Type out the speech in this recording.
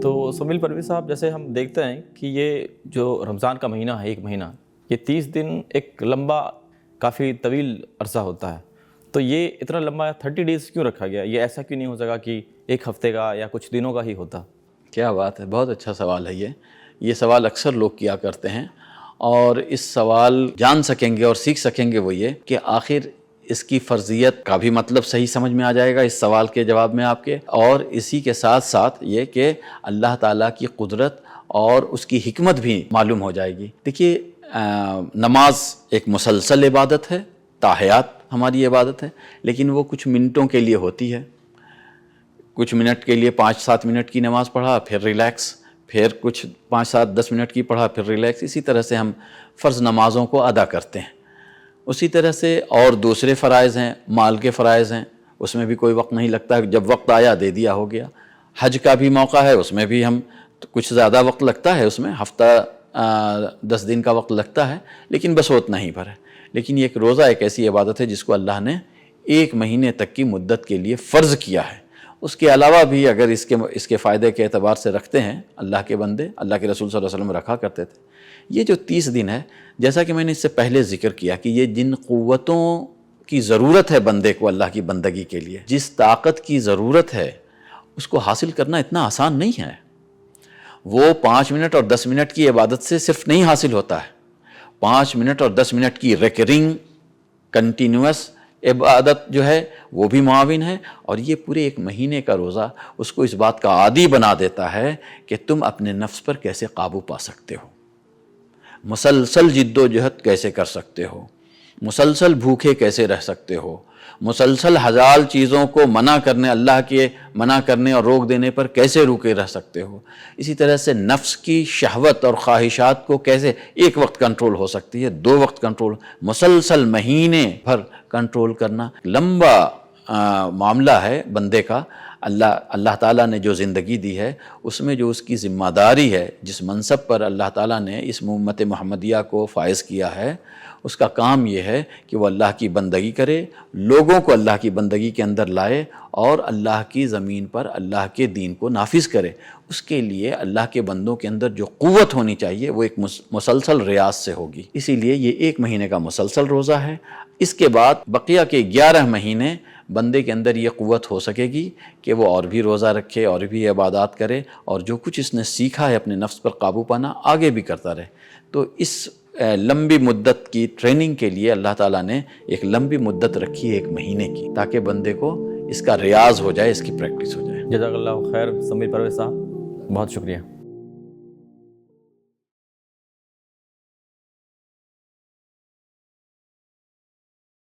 تو سمیل پرویز صاحب، جیسے ہم دیکھتے ہیں کہ یہ جو رمضان کا مہینہ ہے، ایک مہینہ، یہ 30 دن ایک لمبا، کافی طویل عرصہ ہوتا ہے، تو یہ اتنا لمبا 30 ڈیز کیوں رکھا گیا؟ یہ ایسا کیوں نہیں ہو سکا کہ ایک ہفتے کا یا کچھ دنوں کا ہی ہوتا؟ کیا بات ہے، بہت اچھا سوال ہے یہ سوال اکثر لوگ کیا کرتے ہیں، اور اس سوال جان سکیں گے اور سیکھ سکیں گے وہ یہ کہ آخر اس کی فرضیت کا بھی مطلب صحیح سمجھ میں آ جائے گا اس سوال کے جواب میں آپ کے، اور اسی کے ساتھ ساتھ یہ کہ اللہ تعالیٰ کی قدرت اور اس کی حکمت بھی معلوم ہو جائے گی۔ دیکھیے، نماز ایک مسلسل عبادت ہے، تاحیات ہماری عبادت ہے، لیکن وہ کچھ منٹوں کے لیے ہوتی ہے۔ کچھ منٹ کے لیے 5-7 منٹ کی نماز پڑھا، پھر ریلیکس، پھر کچھ 5-7-10 منٹ کی پڑھا، پھر ریلیکس۔ اسی طرح سے ہم فرض نمازوں کو ادا کرتے ہیں۔ اسی طرح سے اور دوسرے فرائض ہیں، مال کے فرائض ہیں، اس میں بھی کوئی وقت نہیں لگتا، جب وقت آیا دے دیا، ہو گیا۔ حج کا بھی موقع ہے، اس میں بھی ہم کچھ زیادہ وقت لگتا ہے، اس میں ہفتہ 10 دن کا وقت لگتا ہے، لیکن بس اتنا ہی بھر ہے۔ لیکن یہ ایک روزہ ایک ایسی عبادت ہے جس کو اللہ نے 1 مہینے تک کی مدت کے لیے فرض کیا ہے۔ اس کے علاوہ بھی اگر اس کے فائدے کے اعتبار سے رکھتے ہیں اللہ کے بندے، اللہ کے رسول صلی اللہ علیہ وسلم رکھا کرتے تھے۔ یہ جو 30 دن ہے، جیسا کہ میں نے اس سے پہلے ذکر کیا کہ یہ جن قوتوں کی ضرورت ہے بندے کو اللہ کی بندگی کے لیے، جس طاقت کی ضرورت ہے، اس کو حاصل کرنا اتنا آسان نہیں ہے۔ وہ 5 منٹ اور 10 منٹ کی عبادت سے صرف نہیں حاصل ہوتا ہے۔ 5 منٹ اور 10 منٹ کی ریکرنگ کنٹینیوس عبادت جو ہے وہ بھی معاون ہے، اور یہ پورے 1 مہینے کا روزہ اس کو اس بات کا عادی بنا دیتا ہے کہ تم اپنے نفس پر کیسے قابو پا سکتے ہو، مسلسل جد و جہد کیسے کر سکتے ہو، مسلسل بھوکے کیسے رہ سکتے ہو، مسلسل حلال چیزوں کو منع کرنے، اللہ کے منع کرنے اور روک دینے پر کیسے روکے رہ سکتے ہو۔ اسی طرح سے نفس کی شہوت اور خواہشات کو کیسے ایک وقت کنٹرول ہو سکتی ہے، 2 وقت کنٹرول، مسلسل مہینے بھر کنٹرول کرنا لمبا معاملہ ہے بندے کا۔ اللہ تعالیٰ نے جو زندگی دی ہے، اس میں جو اس کی ذمہ داری ہے، جس منصب پر اللہ تعالیٰ نے اس امت محمدیہ کو فائز کیا ہے، اس کا کام یہ ہے کہ وہ اللہ کی بندگی کرے، لوگوں کو اللہ کی بندگی کے اندر لائے، اور اللہ کی زمین پر اللہ کے دین کو نافذ کرے۔ اس کے لیے اللہ کے بندوں کے اندر جو قوت ہونی چاہیے وہ ایک مسلسل ریاض سے ہوگی۔ اسی لیے یہ 1 مہینے کا مسلسل روزہ ہے۔ اس کے بعد بقیہ کے 11 مہینے بندے کے اندر یہ قوت ہو سکے گی کہ وہ اور بھی روزہ رکھے، اور بھی عبادات کرے، اور جو کچھ اس نے سیکھا ہے اپنے نفس پر قابو پانا، آگے بھی کرتا رہے۔ تو اس لمبی مدت کی ٹریننگ کے لیے اللہ تعالیٰ نے ایک لمبی مدت رکھی ہے 1 مہینے کی، تاکہ بندے کو اس کا ریاض ہو جائے، اس کی پریکٹس ہو جائے۔ جزاک اللہ خیر سمیل پرویز صاحب، بہت شکریہ۔